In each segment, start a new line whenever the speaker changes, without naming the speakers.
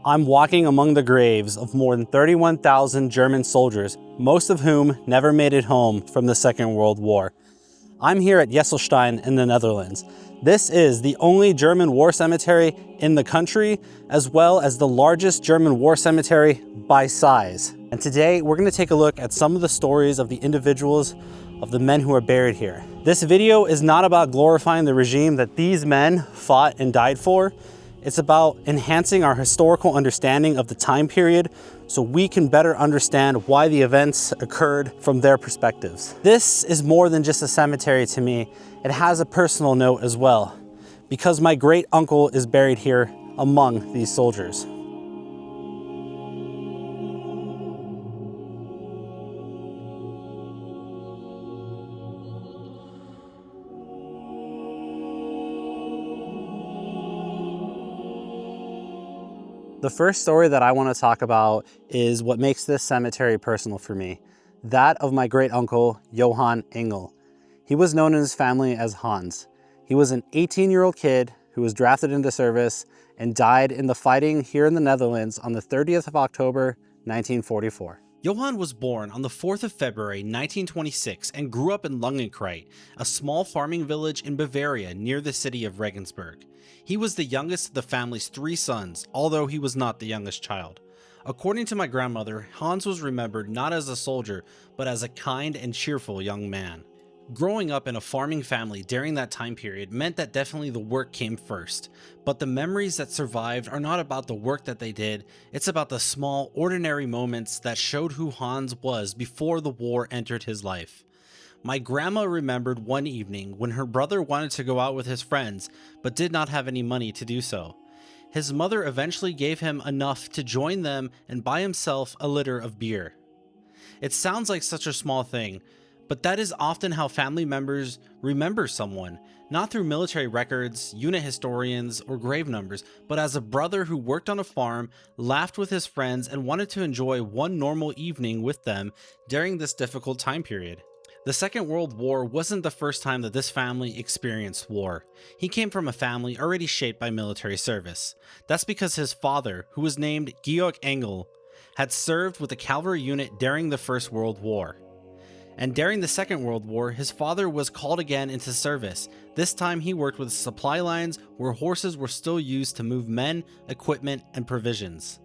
I'm walking among the graves of more than 31,000 German soldiers, most of whom never made it home from the Second World War. I'm here at Ysselsteyn in the Netherlands. This is the only German war cemetery in the country, as well as the largest German war cemetery by size. And today we're going to take a look at some of the stories of the individuals of the men who are buried here. This video is not about glorifying the regime that these men fought and died for. It's about enhancing our historical understanding of the time period so we can better understand why the events occurred from their perspectives. This is more than just a cemetery to me. It has a personal note as well, because my great uncle is buried here among these soldiers. The first story that I want to talk about is what makes this cemetery personal for me. That of my great uncle, Johann Engl. He was known in his family as Hans. He was an 18-year-old kid who was drafted into service and died in the fighting here in the Netherlands on the 30th of October, 1944.
Johann was born on the 4th of February 1926 and grew up in Langenkreit, a small farming village in Bavaria near the city of Regensburg. He was the youngest of the family's 3 sons, although he was not the youngest child. According to my grandmother, Hans was remembered not as a soldier, but as a kind and cheerful young man. Growing up in a farming family during that time period meant that definitely the work came first, but the memories that survived are not about the work that they did, it's about the small, ordinary moments that showed who Hans was before the war entered his life. My grandma remembered one evening when her brother wanted to go out with his friends, but did not have any money to do so. His mother eventually gave him enough to join them and buy himself a liter of beer. It sounds like such a small thing, but that is often how family members remember someone, not through military records, unit historians, or grave numbers, but as a brother who worked on a farm, laughed with his friends, and wanted to enjoy one normal evening with them during this difficult time period. The Second World War wasn't the first time that this family experienced war. He came from a family already shaped by military service. That's because his father, who was named Georg Engl, had served with the cavalry unit during the First World War. And during the Second World War, his father was called again into service. This time he worked with supply lines where horses were still used to move men, equipment, and provisions.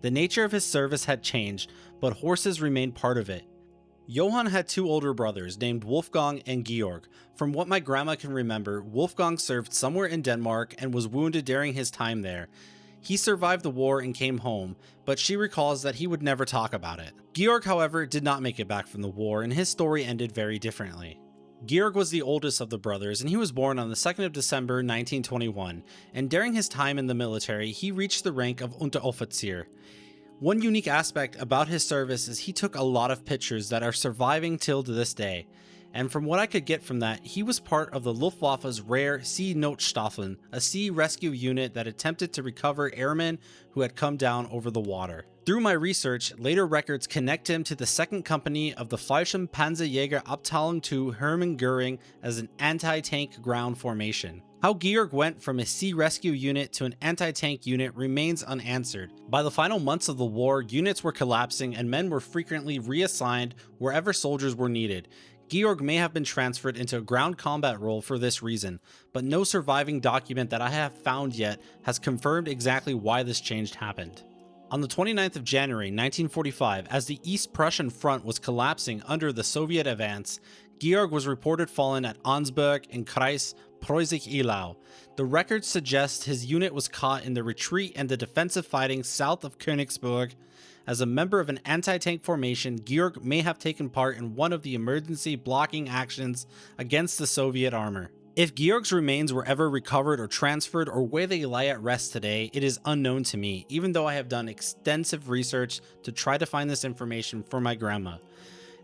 The nature of his service had changed, but horses remained part of it. Johann had 2 older brothers named Wolfgang and Georg. From what my grandma can remember, Wolfgang served somewhere in Denmark and was wounded during his time there. He survived the war and came home, but she recalls that he would never talk about it. Georg, however, did not make it back from the war, and his story ended very differently. Georg was the oldest of the brothers, and he was born on the 2nd of December 1921, and during his time in the military, he reached the rank of Unteroffizier. One unique aspect about his service is he took a lot of pictures that are surviving till to this day, and from what I could get from that, he was part of the Luftwaffe's rare Sea Notstaffeln, a sea rescue unit that attempted to recover airmen who had come down over the water. Through my research, later records connect him to the 2nd Company of the Fallschirmpanzerjägerabteilung to Hermann Göring as an anti-tank ground formation. How Georg went from a sea rescue unit to an anti-tank unit remains unanswered. By the final months of the war, units were collapsing and men were frequently reassigned wherever soldiers were needed. Georg may have been transferred into a ground combat role for this reason, but no surviving document that I have found yet has confirmed exactly why this change happened. On the 29th of January 1945, as the East Prussian front was collapsing under the Soviet advance, Georg was reported fallen at Arnsberg in Kreis Preußisch-Eylau. The records suggest his unit was caught in the retreat and the defensive fighting south of Königsberg. As a member of an anti-tank formation, Georg may have taken part in one of the emergency blocking actions against the Soviet armor. If Georg's remains were ever recovered or transferred or where they lie at rest today, it is unknown to me, even though I have done extensive research to try to find this information for my grandma.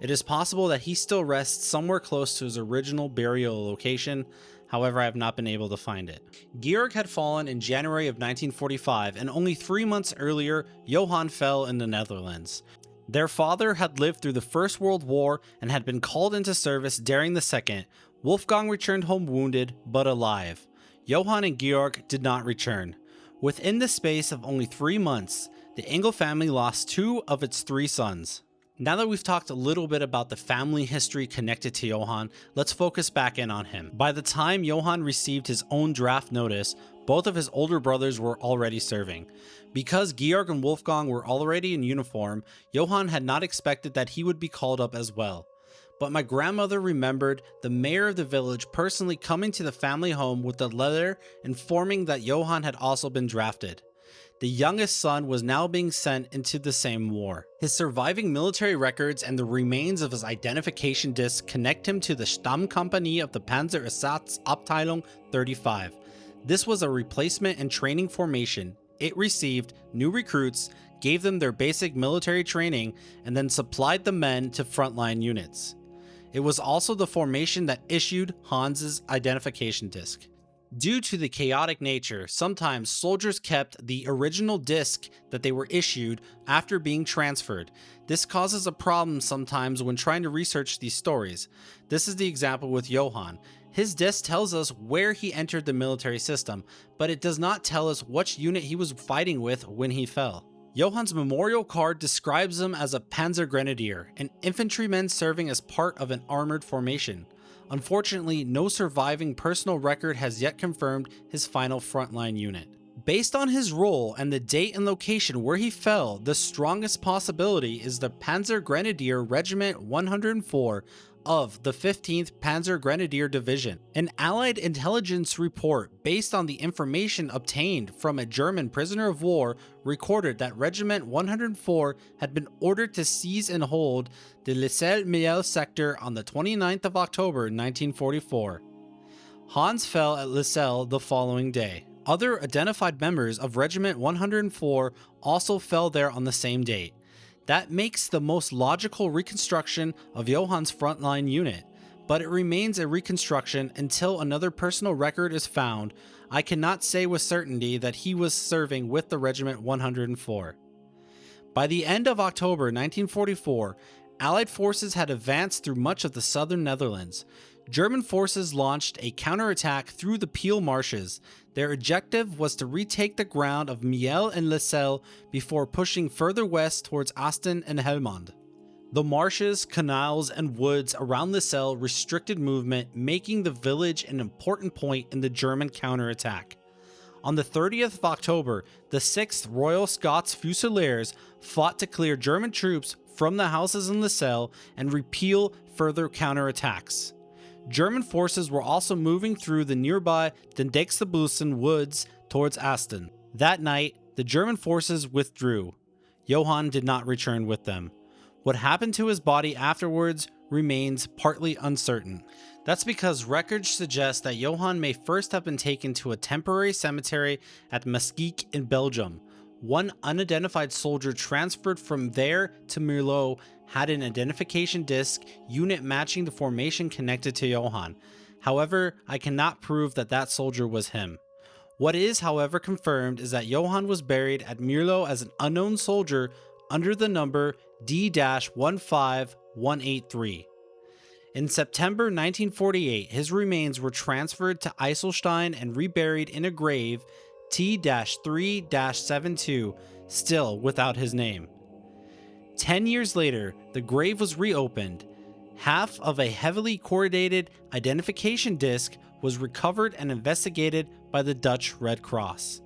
It is possible that he still rests somewhere close to his original burial location, however I have not been able to find it. Georg had fallen in January of 1945, and only 3 months earlier, Johann fell in the Netherlands. Their father had lived through the First World War and had been called into service during the Second. Wolfgang returned home wounded, but alive. Johann and Georg did not return. Within the space of only 3 months, the Engl family lost 2 of its 3 sons. Now that we've talked a little bit about the family history connected to Johann, let's focus back in on him. By the time Johann received his own draft notice, both of his older brothers were already serving. Because Georg and Wolfgang were already in uniform, Johann had not expected that he would be called up as well. But my grandmother remembered the mayor of the village personally coming to the family home with a letter informing that Johann had also been drafted. The youngest son was now being sent into the same war. His surviving military records and the remains of his identification disc connect him to the Stammkompanie of the Panzerersatzabteilung 35. This was a replacement and training formation. It received new recruits, gave them their basic military training, and then supplied the men to frontline units. It was also the formation that issued Hans's identification disc. Due to the chaotic nature, sometimes soldiers kept the original disc that they were issued after being transferred. This causes a problem sometimes when trying to research these stories. This is the example with Johann. His disc tells us where he entered the military system, but it does not tell us which unit he was fighting with when he fell. Johann's memorial card describes him as a Panzer Grenadier, an infantryman serving as part of an armored formation. Unfortunately, no surviving personal record has yet confirmed his final frontline unit. Based on his role and the date and location where he fell, the strongest possibility is the Panzer Grenadier Regiment 104 of the 15th Panzer Grenadier Division. An Allied intelligence report based on the information obtained from a German prisoner of war recorded that Regiment 104 had been ordered to seize and hold the Ysselsteyn sector on the 29th of October 1944. Hans fell at Ysselsteyn the following day. Other identified members of Regiment 104 also fell there on the same date. That makes the most logical reconstruction of Johann's frontline unit, but it remains a reconstruction until another personal record is found. I cannot say with certainty that he was serving with the Regiment 104. By the end of October 1944, Allied forces had advanced through much of the southern Netherlands. German forces launched a counterattack through the Peel marshes. Their objective was to retake the ground of Miel and Ysselsteyn before pushing further west towards Asten and Helmut. The marshes, canals, and woods around Ysselsteyn restricted movement, making the village an important point in the German counterattack. On the 30th of October, the 6th Royal Scots Fusiliers fought to clear German troops from the houses in Ysselsteyn and repel further counterattacks. German forces were also moving through the nearby Dendextebussen woods towards Asten. That night, the German forces withdrew. Johann did not return with them. What happened to his body afterwards remains partly uncertain. That's because records suggest that Johann may first have been taken to a temporary cemetery at Maastricht in Belgium. One unidentified soldier transferred from there to Mirlo had an identification disc unit matching the formation connected to Johann. However, I cannot prove that that soldier was him. What is, however, confirmed is that Johann was buried at Mirlo as an unknown soldier under the number D-15183. In September 1948, his remains were transferred to Ysselsteyn and reburied in a grave T-3-72, still without his name. 10 years later, the grave was reopened. Half of a heavily corrugated identification disc was recovered and investigated by the Dutch Red Cross.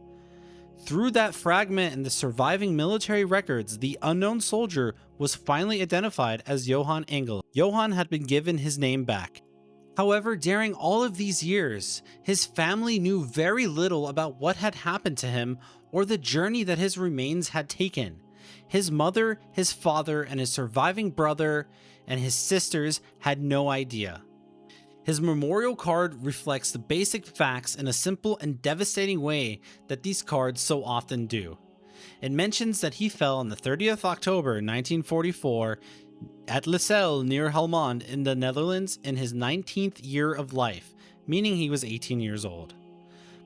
Through that fragment and the surviving military records, the unknown soldier was finally identified as Johann Engl. Johann had been given his name back. However, during all of these years, his family knew very little about what had happened to him or the journey that his remains had taken. His mother, his father, and his surviving brother and his sisters had no idea. His memorial card reflects the basic facts in a simple and devastating way that these cards so often do. It mentions that he fell on the 30th October 1944 at Ysselsteyn near Helmut in the Netherlands in his 19th year of life, meaning he was 18 years old.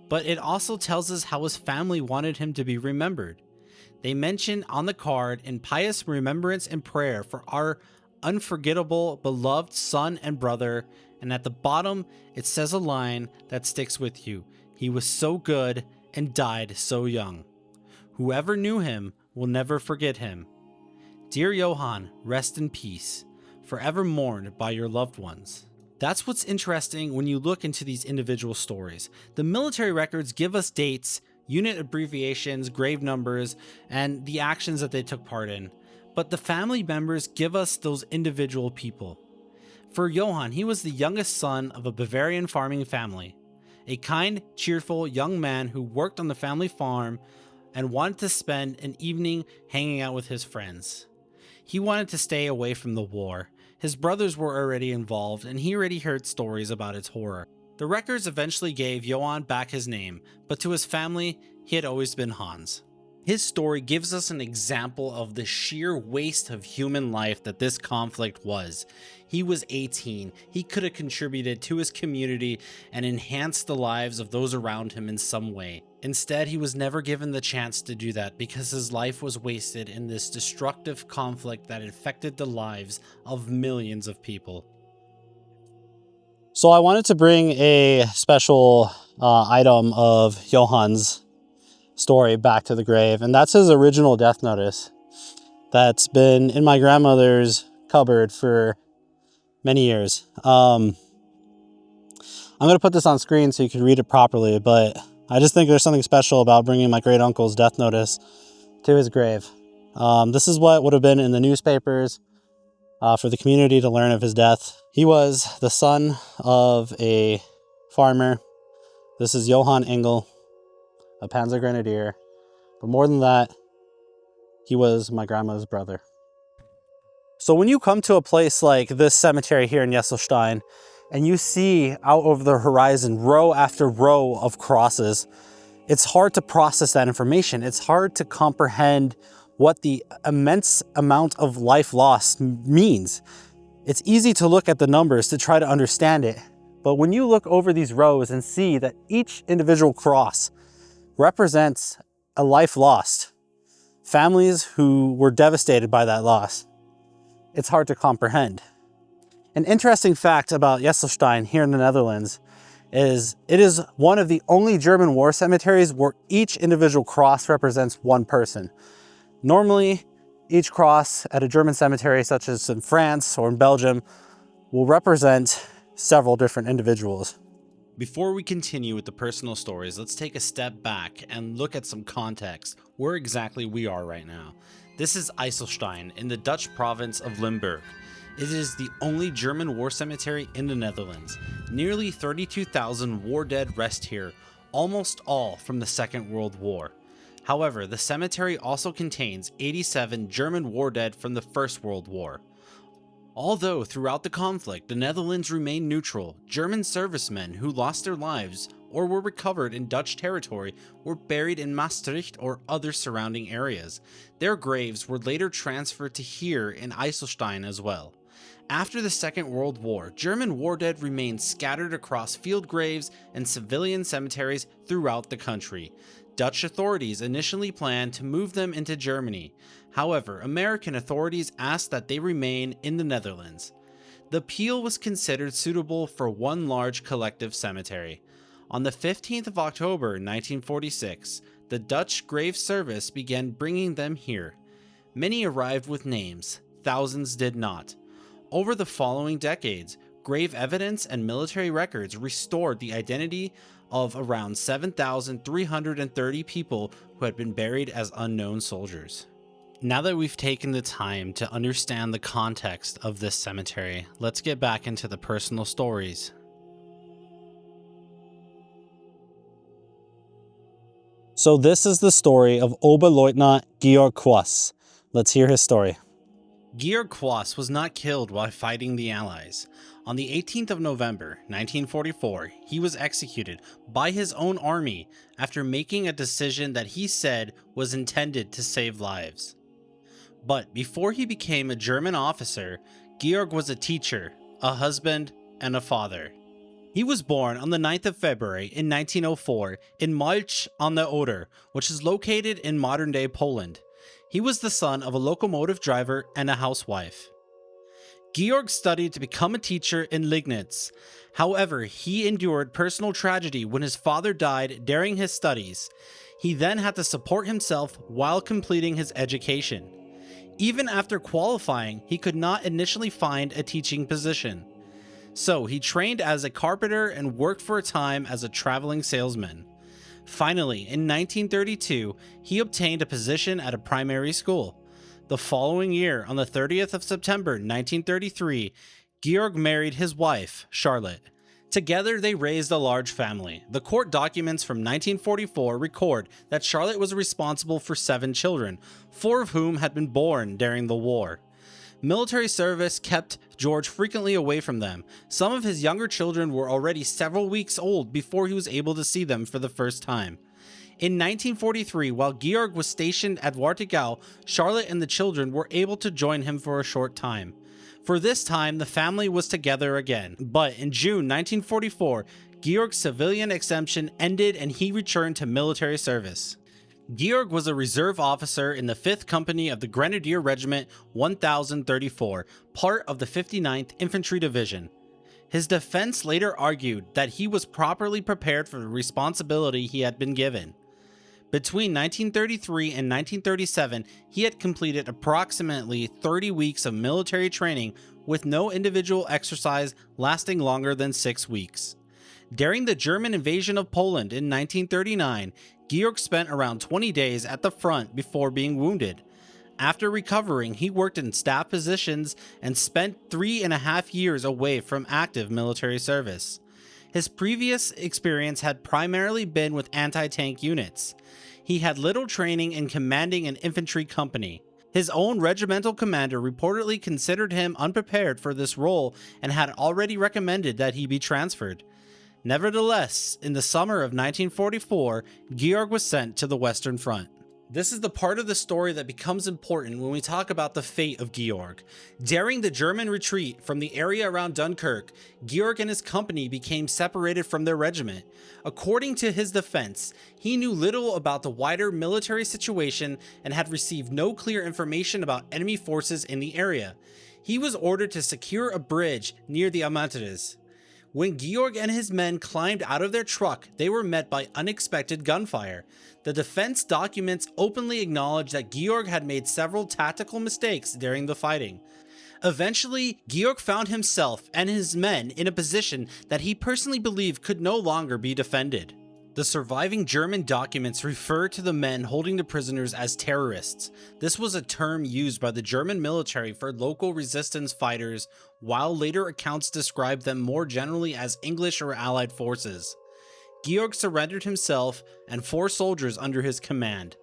But it also tells us how his family wanted him to be remembered. They mention on the card, in pious remembrance and prayer for our unforgettable, beloved son and brother, and at the bottom it says a line that sticks with you. He was so good and died so young. Whoever knew him will never forget him. Dear Johann, rest in peace, forever mourned by your loved ones. That's what's interesting when you look into these individual stories. The military records give us dates, unit abbreviations, grave numbers, and the actions that they took part in. But the family members give us those individual people. For Johann, he was the youngest son of a Bavarian farming family. A kind, cheerful young man who worked on the family farm and wanted to spend an evening hanging out with his friends. He wanted to stay away from the war. His brothers were already involved, and he already heard stories about its horror. The records eventually gave Johann back his name, but to his family, he had always been Hans. His story gives us an example of the sheer waste of human life that this conflict was. He was 18, he could have contributed to his community and enhanced the lives of those around him in some way. Instead, he was never given the chance to do that because his life was wasted in this destructive conflict that affected the lives of millions of people.
So I wanted to bring a special item of Johann's story back to the grave, and that's his original death notice that's been in my grandmother's cupboard for many years. I'm going to put this on screen so you can read it properly, but I just think there's something special about bringing my great uncle's death notice to his grave. This is what would have been in the newspapers for the community to learn of his death. He was the son of a farmer. This is Johann Engl, a Panzer Grenadier. But more than that, he was my grandma's brother. So when you come to a place like this cemetery here in Ysselsteyn, and you see out over the horizon row after row of crosses, it's hard to process that information. It's hard to comprehend what the immense amount of life lost means. It's easy to look at the numbers to try to understand it, but when you look over these rows and see that each individual cross represents a life lost, families who were devastated by that loss, it's hard to comprehend. An interesting fact about Ysselsteyn here in the Netherlands is it is one of the only German war cemeteries where each individual cross represents one person. Normally, each cross at a German cemetery, such as in France or in Belgium, will represent several different individuals.
Before we continue with the personal stories, let's take a step back and look at some context, where exactly we are right now. This is Ysselsteyn in the Dutch province of Limburg. It is the only German war cemetery in the Netherlands. Nearly 32,000 war dead rest here, almost all from the Second World War. However, the cemetery also contains 87 German war dead from the First World War. Although throughout the conflict, the Netherlands remained neutral, German servicemen who lost their lives or were recovered in Dutch territory were buried in Maastricht or other surrounding areas. Their graves were later transferred to here in Ysselsteyn as well. After the Second World War, German war dead remained scattered across field graves and civilian cemeteries throughout the country. Dutch authorities initially planned to move them into Germany. However, American authorities asked that they remain in the Netherlands. The Peel was considered suitable for one large collective cemetery. On the 15th of October 1946, the Dutch Grave Service began bringing them here. Many arrived with names, thousands did not. Over the following decades, grave evidence and military records restored the identity of around 7,330 people who had been buried as unknown soldiers. Now that we've taken the time to understand the context of this cemetery, let's get back into the personal stories.
So this is the story of Oberleutnant Georg Quass. Let's hear his story.
Georg Quass was not killed while fighting the Allies. On the 18th of November, 1944, he was executed by his own army after making a decision that he said was intended to save lives. But before he became a German officer, Georg was a teacher, a husband, and a father. He was born on the 9th of February in 1904 in Malch on the Oder, which is located in modern-day Poland. He was the son of a locomotive driver and a housewife. Georg studied to become a teacher in Liegnitz. However, he endured personal tragedy when his father died during his studies. He then had to support himself while completing his education. Even after qualifying, he could not initially find a teaching position. So he trained as a carpenter and worked for a time as a traveling salesman. Finally, in 1932, he obtained a position at a primary school. The following year, on the 30th of September 1933, Georg married his wife, Charlotte. Together, they raised a large family. The court documents from 1944 record that Charlotte was responsible for 7 children, 4 of whom had been born during the war. Military service kept Georg frequently away from them. Some of his younger children were already several weeks old before he was able to see them for the first time. In 1943, while Georg was stationed at Warthegau, Charlotte and the children were able to join him for a short time. For this time, the family was together again, but in June 1944, Georg's civilian exemption ended and he returned to military service. Georg was a reserve officer in the 5th Company of the Grenadier Regiment 1034, part of the 59th Infantry Division. His defense later argued that he was properly prepared for the responsibility he had been given. Between 1933 and 1937, he had completed approximately 30 weeks of military training with no individual exercise lasting longer than 6 weeks. During the German invasion of Poland in 1939, Georg spent around 20 days at the front before being wounded. After recovering, he worked in staff positions and spent 3.5 years away from active military service. His previous experience had primarily been with anti-tank units. He had little training in commanding an infantry company. His own regimental commander reportedly considered him unprepared for this role and had already recommended that he be transferred. Nevertheless, in the summer of 1944, Georg was sent to the Western Front. This is the part of the story that becomes important when we talk about the fate of Georg. During the German retreat from the area around Dunkirk, Georg and his company became separated from their regiment. According to his defense, he knew little about the wider military situation and had received no clear information about enemy forces in the area. He was ordered to secure a bridge near the Amateres. When Georg and his men climbed out of their truck, they were met by unexpected gunfire. The defense documents openly acknowledged that Georg had made several tactical mistakes during the fighting. Eventually, Georg found himself and his men in a position that he personally believed could no longer be defended. The surviving German documents refer to the men holding the prisoners as terrorists. This was a term used by the German military for local resistance fighters, while later accounts describe them more generally as English or Allied forces. Georg surrendered himself and 4 soldiers under his command.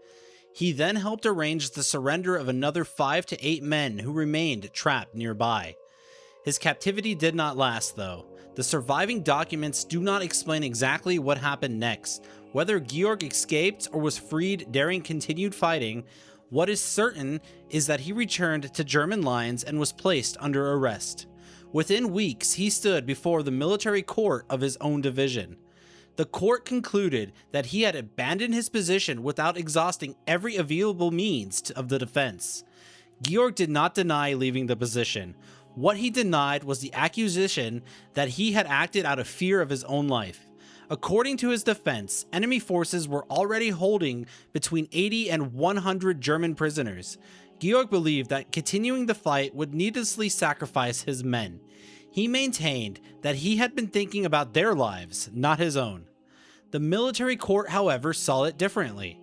He then helped arrange the surrender of another 5 to 8 men who remained trapped nearby. His captivity did not last, though. The surviving documents do not explain exactly what happened next, whether Georg escaped or was freed during continued fighting. What is certain is that he returned to German lines and was placed under arrest. Within weeks, he stood before the military court of his own division. The court concluded that he had abandoned his position without exhausting every available means of the defense. Georg did not deny leaving the position. What he denied was the accusation that he had acted out of fear of his own life. According to his defense, enemy forces were already holding between 80 and 100 German prisoners. Georg believed that continuing the fight would needlessly sacrifice his men. He maintained that he had been thinking about their lives, not his own. The military court, however, saw it differently.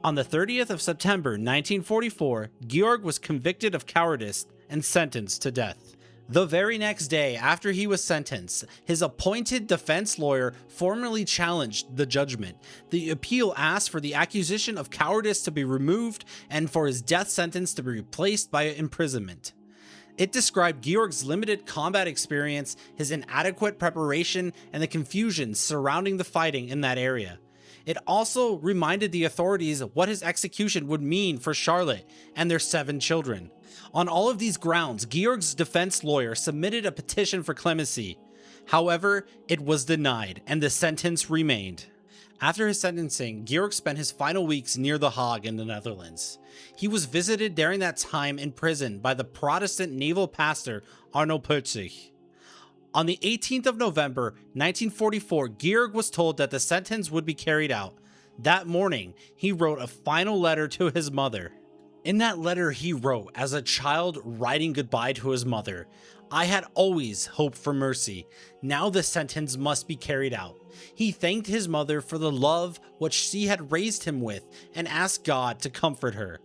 On the 30th of September 1944, Georg was convicted of cowardice and sentenced to death. The very next day after he was sentenced, his appointed defense lawyer formally challenged the judgment. The appeal asked for the accusation of cowardice to be removed and for his death sentence to be replaced by imprisonment. It described Georg's limited combat experience, his inadequate preparation, and the confusion surrounding the fighting in that area. It also reminded the authorities what his execution would mean for Charlotte and their 7 children. On all of these grounds, Georg's defense lawyer submitted a petition for clemency. However, it was denied, and the sentence remained. After his sentencing, Georg spent his final weeks near The Hague in the Netherlands. He was visited during that time in prison by the Protestant naval pastor Arnold Putzig. On the 18th of November 1944, Georg was told that the sentence would be carried out. That morning, he wrote a final letter to his mother. In that letter, he wrote, as a child writing goodbye to his mother, "I had always hoped for mercy. Now the sentence must be carried out." He thanked his mother for the love which she had raised him with and asked God to comfort her.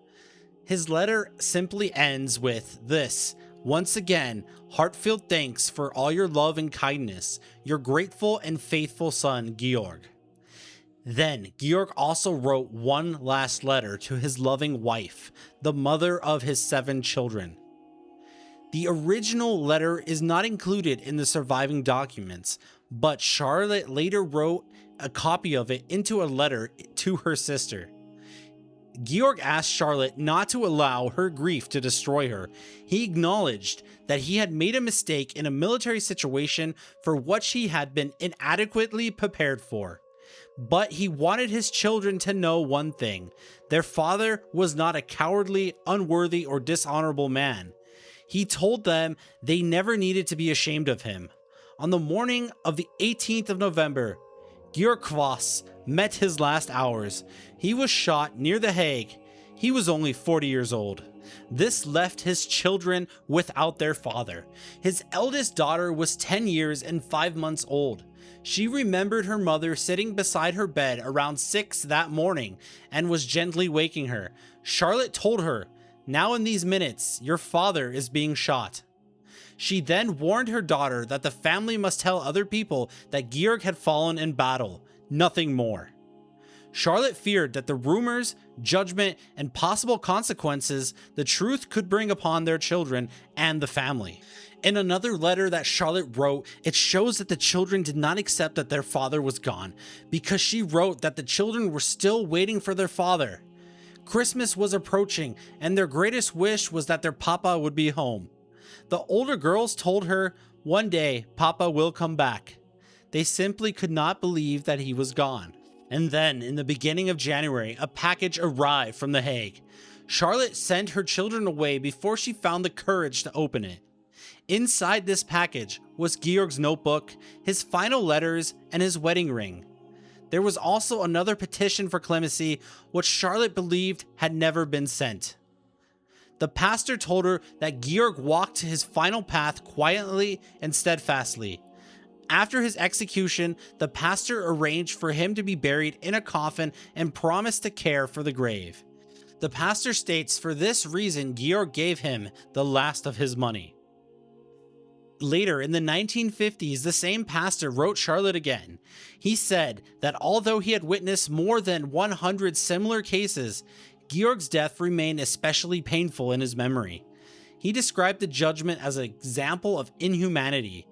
His letter simply ends with this: "Once again, heartfelt thanks for all your love and kindness. Your grateful and faithful son, Georg." Then, Georg also wrote one last letter to his loving wife, the mother of his 7 children. The original letter is not included in the surviving documents, but Charlotte later wrote a copy of it into a letter to her sister. Georg asked Charlotte not to allow her grief to destroy her. He acknowledged that he had made a mistake in a military situation for which he had been inadequately prepared for. But he wanted his children to know one thing: their father was not a cowardly, unworthy, or dishonorable man. He told them they never needed to be ashamed of him. On the morning of the 18th of November, Georg Quass met his last hours. He was shot near The Hague. He was only 40 years old. This left his children without their father. His eldest daughter was 10 years and 5 months old. She remembered her mother sitting beside her bed around 6 that morning and was gently waking her. Charlotte told her, "Now in these minutes, your father is being shot." She then warned her daughter that the family must tell other people that Georg had fallen in battle, nothing more. Charlotte feared that the rumors, judgment, and possible consequences the truth could bring upon their children and the family. In another letter that Charlotte wrote, it shows that the children did not accept that their father was gone, because she wrote that the children were still waiting for their father. Christmas was approaching, and their greatest wish was that their papa would be home. The older girls told her, "One day, Papa will come back." They simply could not believe that he was gone. And then, in the beginning of January, a package arrived from The Hague. Charlotte sent her children away before she found the courage to open it. Inside this package was Georg's notebook, his final letters, and his wedding ring. There was also another petition for clemency, which Charlotte believed had never been sent. The pastor told her that Georg walked his final path quietly and steadfastly. After his execution, the pastor arranged for him to be buried in a coffin and promised to care for the grave. The pastor states for this reason Georg gave him the last of his money. Later, in the 1950s, the same pastor wrote Charlotte again. He said that although he had witnessed more than 100 similar cases, Georg's death remained especially painful in his memory. He described the judgment as an example of inhumanity.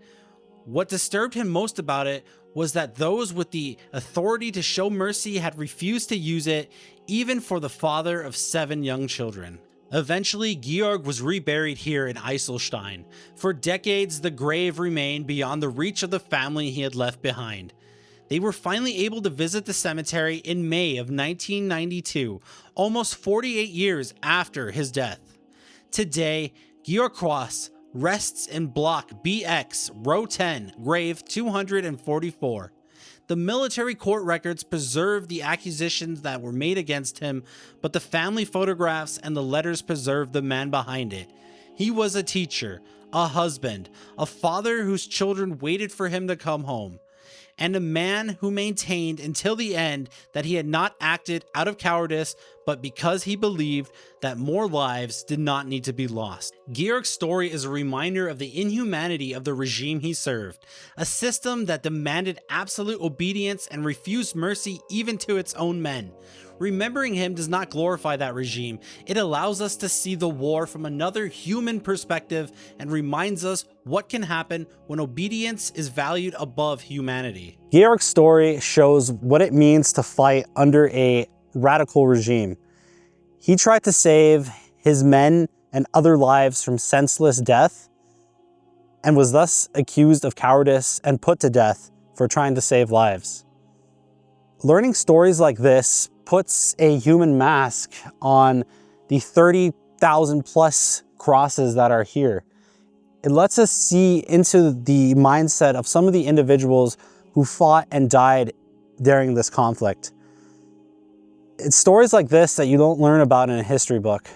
What disturbed him most about it was that those with the authority to show mercy had refused to use it, even for the father of 7 young children. Eventually, Georg was reburied here in Ysselsteyn. For decades, the grave remained beyond the reach of the family he had left behind. They were finally able to visit the cemetery in May of 1992, almost 48 years after his death. Today, Georg Quass rests in Block BX, Row 10, Grave 244. The military court records preserve the accusations that were made against him, but the family photographs and the letters preserve the man behind it. He was a teacher, a husband, a father whose children waited for him to come home, and a man who maintained until the end that he had not acted out of cowardice, but because he believed that more lives did not need to be lost. Georg's story is a reminder of the inhumanity of the regime he served, a system that demanded absolute obedience and refused mercy even to its own men. Remembering him does not glorify that regime. It allows us to see the war from another human perspective and reminds us what can happen when obedience is valued above humanity.
Georg's story shows what it means to fight under a radical regime. He tried to save his men and other lives from senseless death and was thus accused of cowardice and put to death for trying to save lives. Learning stories like this puts a human mask on the 30,000 plus crosses that are here. It lets us see into the mindset of some of the individuals who fought and died during this conflict. It's stories like this that you don't learn about in a history book.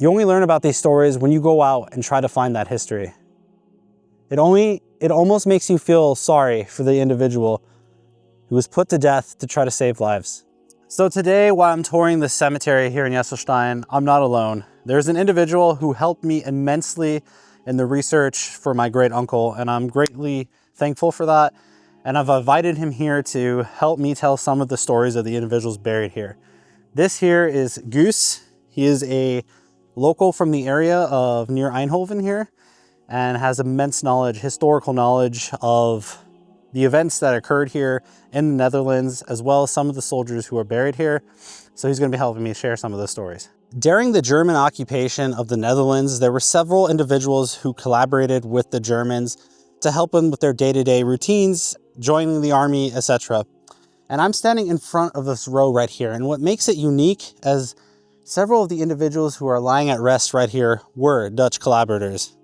You only learn about these stories when you go out and try to find that history. It almost makes you feel sorry for the individual who was put to death to try to save lives. So today, while I'm touring the cemetery here in Ysselsteyn, I'm not alone. There's an individual who helped me immensely in the research for my great uncle, and I'm greatly thankful for that. And I've invited him here to help me tell some of the stories of the individuals buried here. This here is Goose. He is a local from the area of near Eindhoven here and has immense knowledge, historical knowledge of the events that occurred here in the Netherlands, as well as some of the soldiers who are buried here. So he's going to be helping me share some of those stories. During the German occupation of the Netherlands, there were several individuals who collaborated with the Germans to help them with their day-to-day routines, joining the army, etc. And I'm standing in front of this row right here. And what makes it unique is several of the individuals who are lying at rest right here were Dutch collaborators.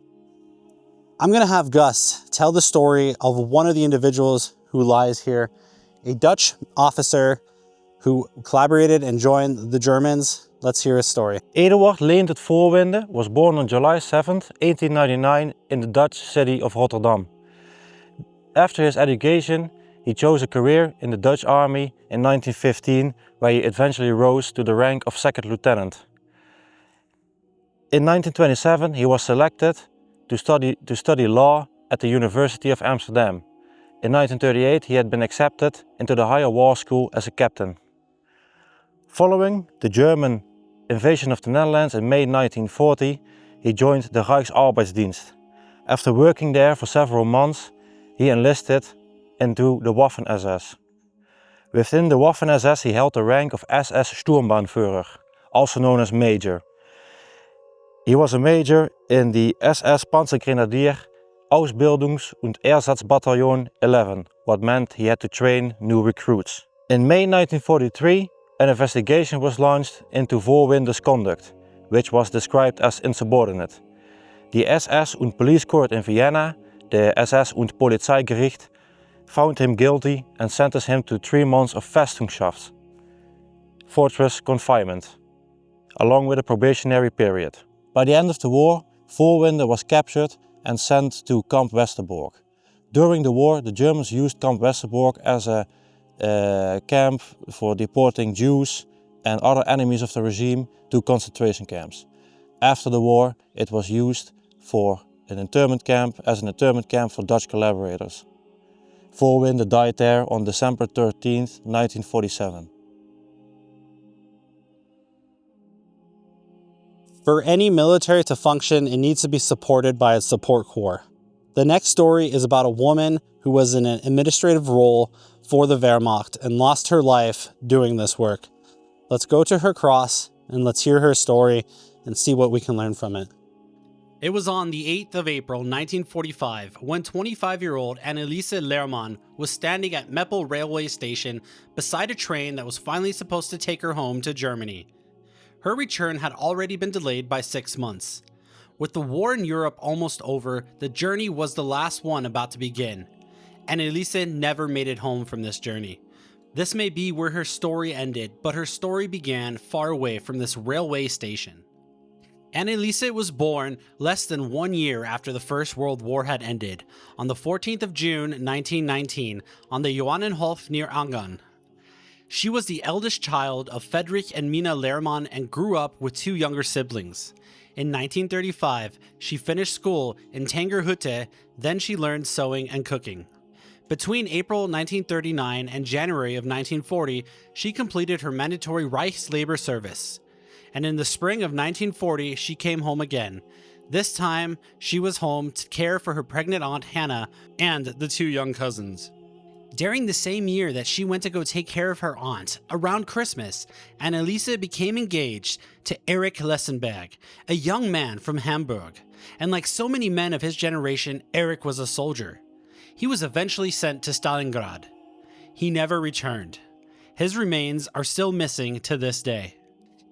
I'm going to have Gus tell the story of one of the individuals who lies here, a Dutch officer who collaborated and joined the Germans. Let's hear his story.
Eduard Leent het Voorwinden was born on July 7th, 1899 in the Dutch city of Rotterdam. After his education, he chose a career in the Dutch army in 1915, where he eventually rose to the rank of second lieutenant. In 1927, he was selected to study law at the University of Amsterdam. In 1938, he had been accepted into the higher war school as a captain. Following the German invasion of the Netherlands in May 1940, he joined the Rijksarbeidsdienst. After working there for several months, he enlisted into the Waffen-SS. Within the Waffen-SS, he held the rank of SS Sturmbannführer, also known as Major. He was a major in the SS Panzergrenadier Ausbildungs- und Ersatzbataillon 11, what meant he had to train new recruits. In May 1943, an investigation was launched into Voorwinden's conduct, which was described as insubordinate. The SS und Police Court in Vienna, the SS und Polizeigericht, found him guilty and sentenced him to 3 months of Festungshaft, fortress confinement, along with a probationary period. By the end of the war, Voorwinden was captured and sent to Kamp Westerbork. During the war, the Germans used Kamp Westerbork as a camp for deporting Jews and other enemies of the regime to concentration camps. After the war, it was used for an internment camp for Dutch collaborators. Voorwinden died there on December 13th, 1947.
For any military to function, it needs to be supported by its support corps. The next story is about a woman who was in an administrative role for the Wehrmacht and lost her life doing this work. Let's go to her cross and let's hear her story and see what we can learn from it.
It was on the 8th of April 1945 when 25-year-old Anneliese Lehrmann was standing at Meppel railway station beside a train that was finally supposed to take her home to Germany. Her return had already been delayed by 6 months. With the war in Europe almost over, the journey was the last one about to begin. Anneliese never made it home from this journey. This may be where her story ended, but her story began far away from this railway station. Anneliese was born less than 1 year after the First World War had ended, on the 14th of June 1919, on the Johannenhof near Engl. She was the eldest child of Friedrich and Mina Lehrmann and grew up with 2 younger siblings. In 1935, she finished school in Tangerhütte, then she learned sewing and cooking. Between April 1939 and January of 1940, she completed her mandatory Reichslabor service. And in the spring of 1940, she came home again. This time, she was home to care for her pregnant aunt Hannah and the 2 young cousins. During the same year that she went to go take care of her aunt, around Christmas, Anneliese became engaged to Erich Lessenberg, a young man from Hamburg. And like so many men of his generation, Erich was a soldier. He was eventually sent to Stalingrad. he never returned. His remains are still missing to this day.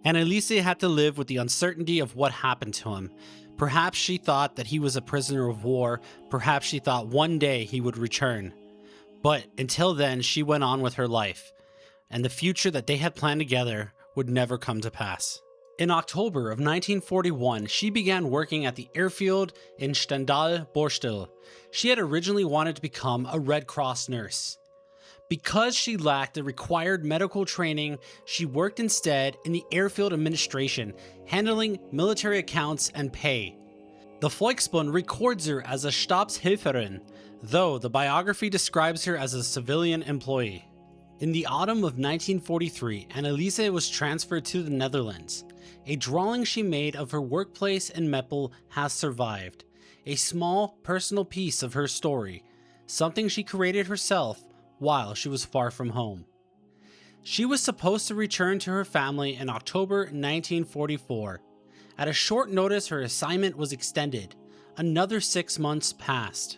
Anneliese had to live with the uncertainty of what happened to him. Perhaps she thought that he was a prisoner of war, perhaps she thought one day he would return. But until then, she went on with her life, and the future that they had planned together would never come to pass. In October of 1941, she began working at the airfield in Stendal-Borstel. She had originally wanted to become a Red Cross nurse. Because she lacked the required medical training, she worked instead in the airfield administration, handling military accounts and pay. The Volksbund records her as a Stabshelferin, though the biography describes her as a civilian employee. In the autumn of 1943, Anneliese was transferred to the Netherlands. A drawing she made of her workplace in Meppel has survived. A small, personal piece of her story, something she created herself while she was far from home. She was supposed to return to her family in October 1944. At a short notice, her assignment was extended. Another 6 months passed.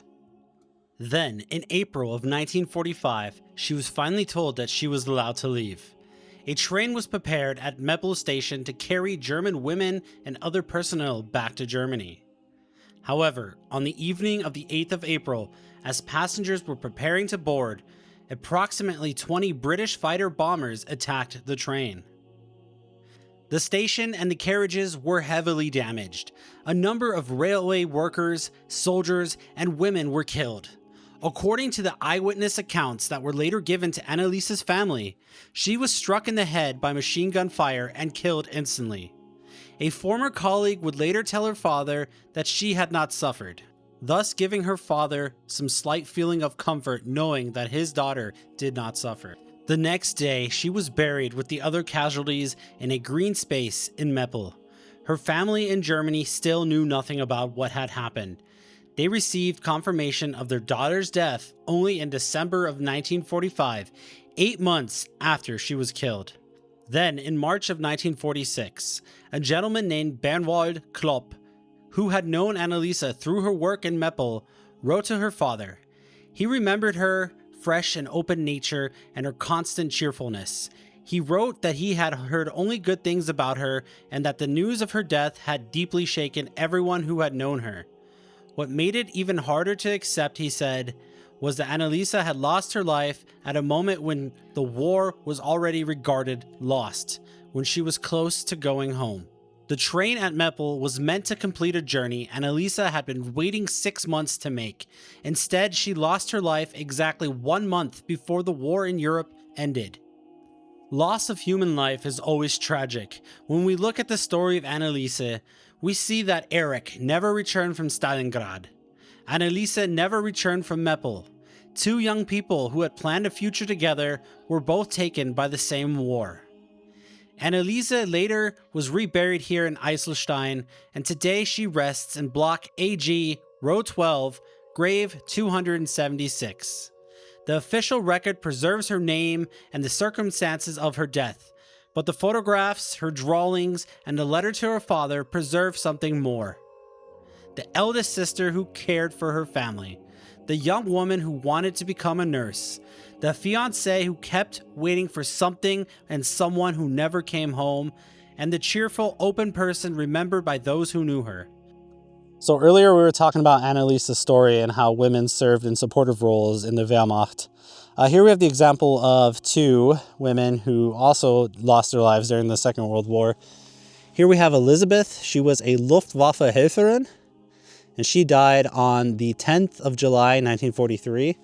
Then, in April of 1945, she was finally told that she was allowed to leave. A train was prepared at Meppel station to carry German women and other personnel back to Germany. However, on the evening of the 8th of April, as passengers were preparing to board, approximately 20 British fighter bombers attacked the train. The station and the carriages were heavily damaged. A number of railway workers, soldiers, and women were killed. According to the eyewitness accounts that were later given to Anneliese's family, she was struck in the head by machine gun fire and killed instantly. A former colleague would later tell her father that she had not suffered, thus giving her father some slight feeling of comfort knowing that his daughter did not suffer. The next day, she was buried with the other casualties in a green space in Meppel. Her family in Germany still knew nothing about what had happened. They received confirmation of their daughter's death only in December of 1945, 8 months after she was killed. Then, in March of 1946, a gentleman named Bernwald Klopp, who had known Anneliese through her work in Meppel, wrote to her father. He remembered her fresh and open nature and her constant cheerfulness. He wrote that he had heard only good things about her and that the news of her death had deeply shaken everyone who had known her. What made it even harder to accept, he said, was that Anneliese had lost her life at a moment when the war was already regarded lost, when she was close to going home. The train at Meppel was meant to complete a journey Anneliese had been waiting 6 months to make. Instead, she lost her life exactly 1 month before the war in Europe ended. Loss of human life is always tragic. When we look at the story of Anneliese, we see that Erhard never returned from Stalingrad. Anneliese never returned from Meppel. 2 young people who had planned a future together were both taken by the same war. Anneliese later was reburied here in Ysselsteyn, and today she rests in Block AG, Row 12, Grave 276. The official record preserves her name and the circumstances of her death, but the photographs, her drawings, and the letter to her father preserve something more. The eldest sister who cared for her family, the young woman who wanted to become a nurse, the fiancé who kept waiting for something and someone who never came home, and the cheerful, open person remembered by those who knew her.
So earlier we were talking about Anneliese's story and how women served in supportive roles in the Wehrmacht. Here we have the example of 2 women who also lost their lives during the Second World War. Here we have Elizabeth. She was a Luftwaffe Helferin, and she died on the 10th of July, 1943.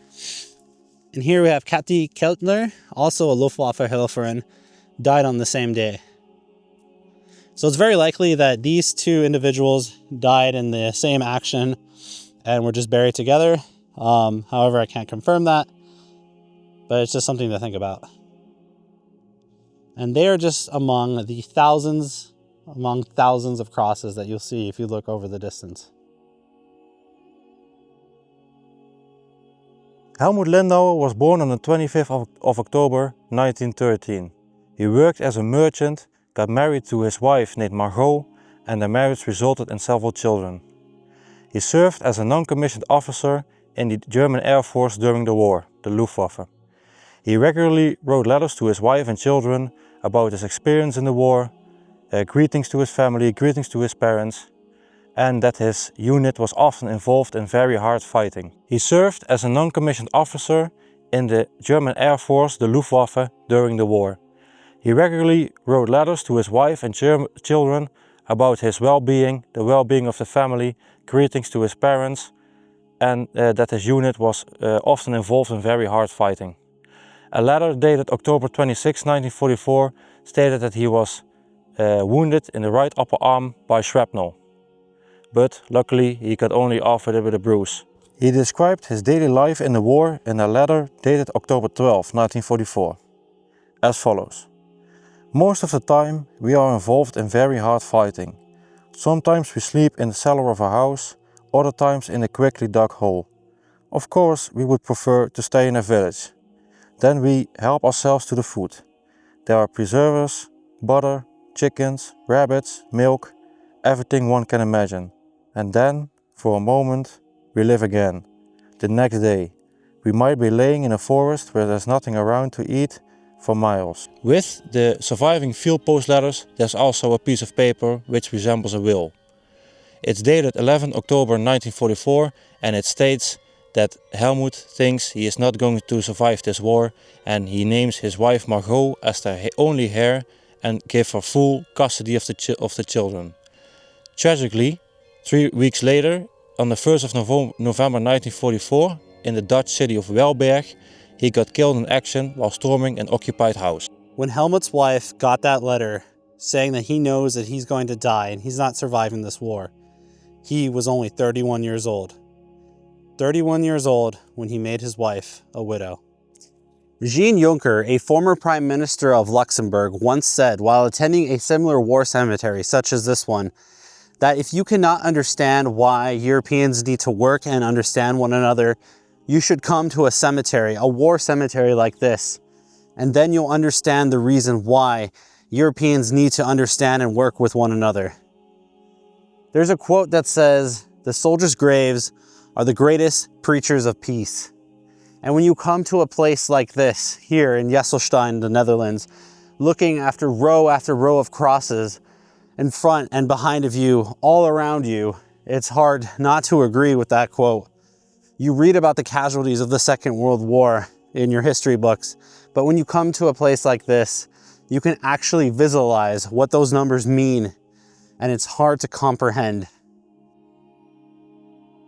And here we have Kathi Keltner, also a Luftwaffe Helferin, died on the same day. So it's very likely that these 2 individuals died in the same action and were just buried together. However, I can't confirm that, but it's just something to think about. And they are just among thousands of crosses that you'll see if you look over the distance.
Helmut Lindauer was born on the 25th of October 1913. He worked as a merchant, got married to his wife named Margot, and their marriage resulted in several children. He served as a non-commissioned officer in the German Air Force during the war, the Luftwaffe. He regularly wrote letters to his wife and children about his experience in the war, greetings to his family, greetings to his parents, and that his unit was often involved in very hard fighting. He served as a non-commissioned officer in the German Air Force, the Luftwaffe, during the war. He regularly wrote letters to his wife and children about his well-being, the well-being of the family, greetings to his parents, and that his unit was often involved in very hard fighting. A letter dated October 26, 1944 stated that he was wounded in the right upper arm by shrapnel, but luckily he got only off with a bruise. He described his daily life in the war in a letter dated October 12, 1944, as follows. Most of the time we are involved in very hard fighting. Sometimes we sleep in the cellar of a house, other times in a quickly dug hole. Of course we would prefer to stay in a village. Then we help ourselves to the food. There are preserves, butter, chickens, rabbits, milk, everything one can imagine. And then, for a moment, we live again. The next day, we might be laying in a forest where there's nothing around to eat for miles. With the surviving field post letters, there's also a piece of paper which resembles a will. It's dated 11 October 1944 and it states that Helmut thinks he is not going to survive this war, and he names his wife Margot as their only heir and give her full custody of the children. Tragically, 3 weeks later, on the 1st of November 1944, in the Dutch city of Welberg, he got killed in action while storming an occupied house.
When Helmut's wife got that letter saying that he knows that he's going to die and he's not surviving this war, he was only 31 years old. 31 years old when he made his wife a widow. Jean Juncker, a former Prime Minister of Luxembourg, once said while attending a similar war cemetery such as this one, that if you cannot understand why Europeans need to work and understand one another, you should come to a cemetery, a war cemetery like this, and then you'll understand the reason why Europeans need to understand and work with one another. There's a quote that says, "The soldiers' graves are the greatest preachers of peace." And when you come to a place like this, here in Ysselsteyn, the Netherlands, looking after row of crosses in front and behind of you, all around you, it's hard not to agree with that quote. You read about the casualties of the Second World War in your history books, but when you come to a place like this, you can actually visualize what those numbers mean, and it's hard to comprehend.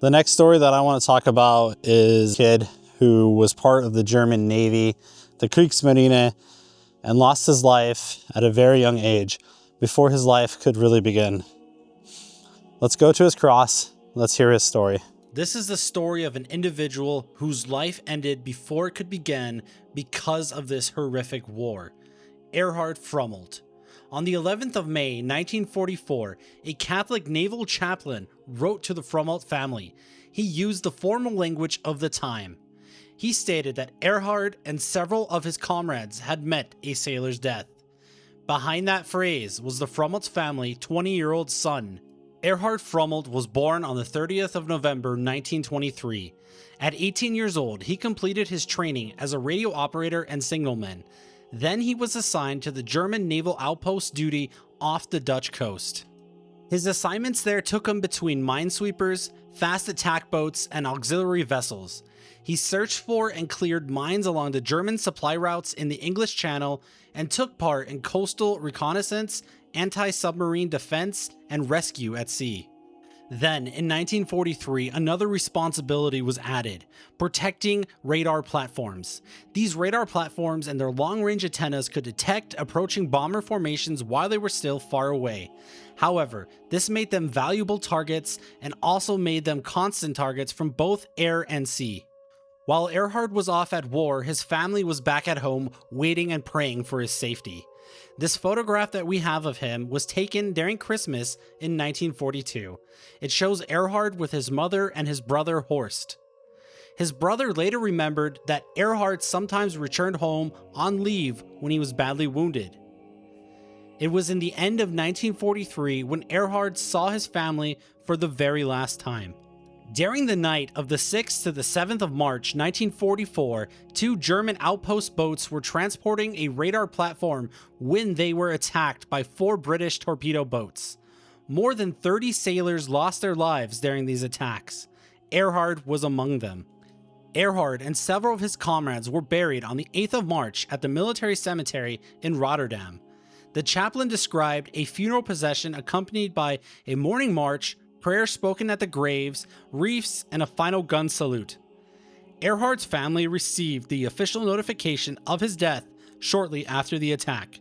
The next story that I want to talk about is a kid who was part of the German Navy, the Kriegsmarine, and lost his life at a very young age, before his life could really begin. Let's go to his cross. Let's hear his story.
This is the story of an individual whose life ended before it could begin because of this horrific war. Erhard Frömelt. On the 11th of May, 1944, a Catholic naval chaplain wrote to the Frömelt family. He used the formal language of the time. He stated that Erhard and several of his comrades had met a sailor's death. Behind that phrase was the Frömelt's family 20-year-old son. Erhard Frömelt was born on the 30th of November 1923. At 18 years old, he completed his training as a radio operator and signalman. Then he was assigned to the German naval outpost duty off the Dutch coast. His assignments there took him between minesweepers, fast attack boats, and auxiliary vessels. He searched for and cleared mines along the German supply routes in the English Channel and took part in coastal reconnaissance, anti-submarine defense, and rescue at sea. Then, in 1943, another responsibility was added: protecting radar platforms. These radar platforms and their long-range antennas could detect approaching bomber formations while they were still far away. However, this made them valuable targets and also made them constant targets from both air and sea. While Erhard was off at war, his family was back at home waiting and praying for his safety. This photograph that we have of him was taken during Christmas in 1942. It shows Erhard with his mother and his brother Horst. His brother later remembered that Erhard sometimes returned home on leave when he was badly wounded. It was in the end of 1943 when Erhard saw his family for the very last time. During the night of the 6th to the 7th of March 1944, 2 German outpost boats were transporting a radar platform when they were attacked by 4 British torpedo boats. More than 30 sailors lost their lives during these attacks. Erhard was among them. Erhard and several of his comrades were buried on the 8th of March at the military cemetery in Rotterdam. The chaplain described a funeral procession accompanied by a morning march, prayers spoken at the graves, wreaths, and a final gun salute. Erhard's family received the official notification of his death shortly after the attack.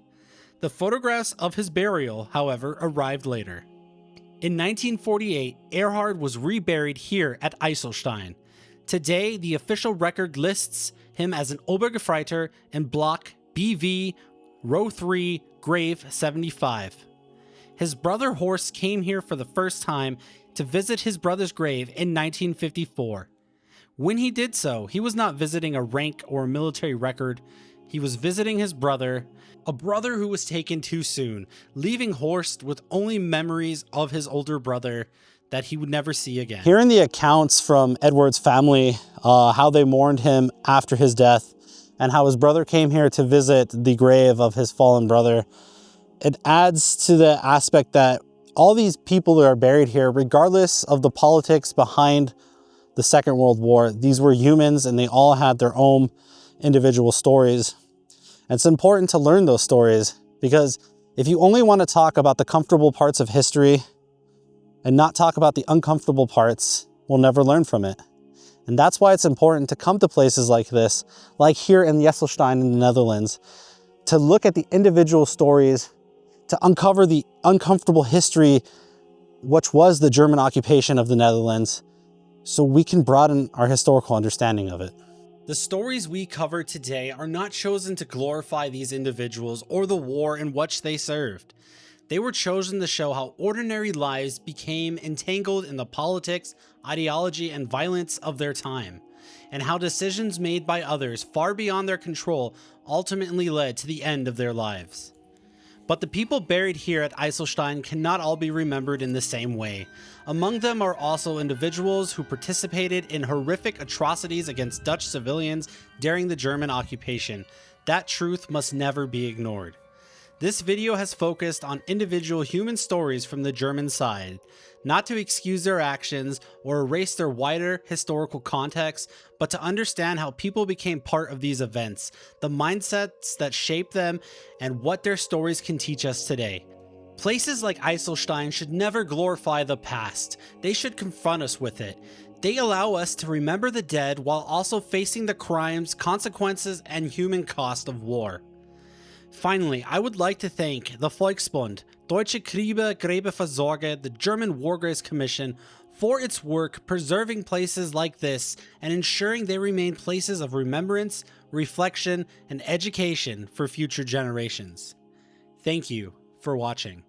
The photographs of his burial, however, arrived later. In 1948, Erhard was reburied here at Ysselsteyn. Today, the official record lists him as an Obergefreiter in Block BV, Row 3, Grave 75. His brother Horst came here for the first time to visit his brother's grave in 1954. When he did so, he was not visiting a rank or a military record. He was visiting his brother, a brother who was taken too soon, leaving Horst with only memories of his older brother that he would never see again.
Hearing the accounts from Eduard's family, how they mourned him after his death, and how his brother came here to visit the grave of his fallen brother, it adds to the aspect that all these people that are buried here, regardless of the politics behind the Second World War, these were humans and they all had their own individual stories. And it's important to learn those stories, because if you only want to talk about the comfortable parts of history and not talk about the uncomfortable parts, we'll never learn from it. And that's why it's important to come to places like this, like here in Ysselsteyn in the Netherlands, to look at the individual stories, to uncover the uncomfortable history, which was the German occupation of the Netherlands, so we can broaden our historical understanding of it.
The stories we cover today are not chosen to glorify these individuals or the war in which they served. They were chosen to show how ordinary lives became entangled in the politics, ideology, and violence of their time, and how decisions made by others far beyond their control ultimately led to the end of their lives. But the people buried here at Ysselsteyn cannot all be remembered in the same way. Among them are also individuals who participated in horrific atrocities against Dutch civilians during the German occupation. That truth must never be ignored. This video has focused on individual human stories from the German side, not to excuse their actions or erase their wider historical context, but to understand how people became part of these events, the mindsets that shaped them, and what their stories can teach us today. Places like Ysselsteyn should never glorify the past. They should confront us with it. They allow us to remember the dead while also facing the crimes, consequences, and human cost of war. Finally, I would like to thank the Volksbund, Deutsche Gräberversorger, the German War Graves Commission, for its work preserving places like this and ensuring they remain places of remembrance, reflection, and education for future generations. Thank you for watching.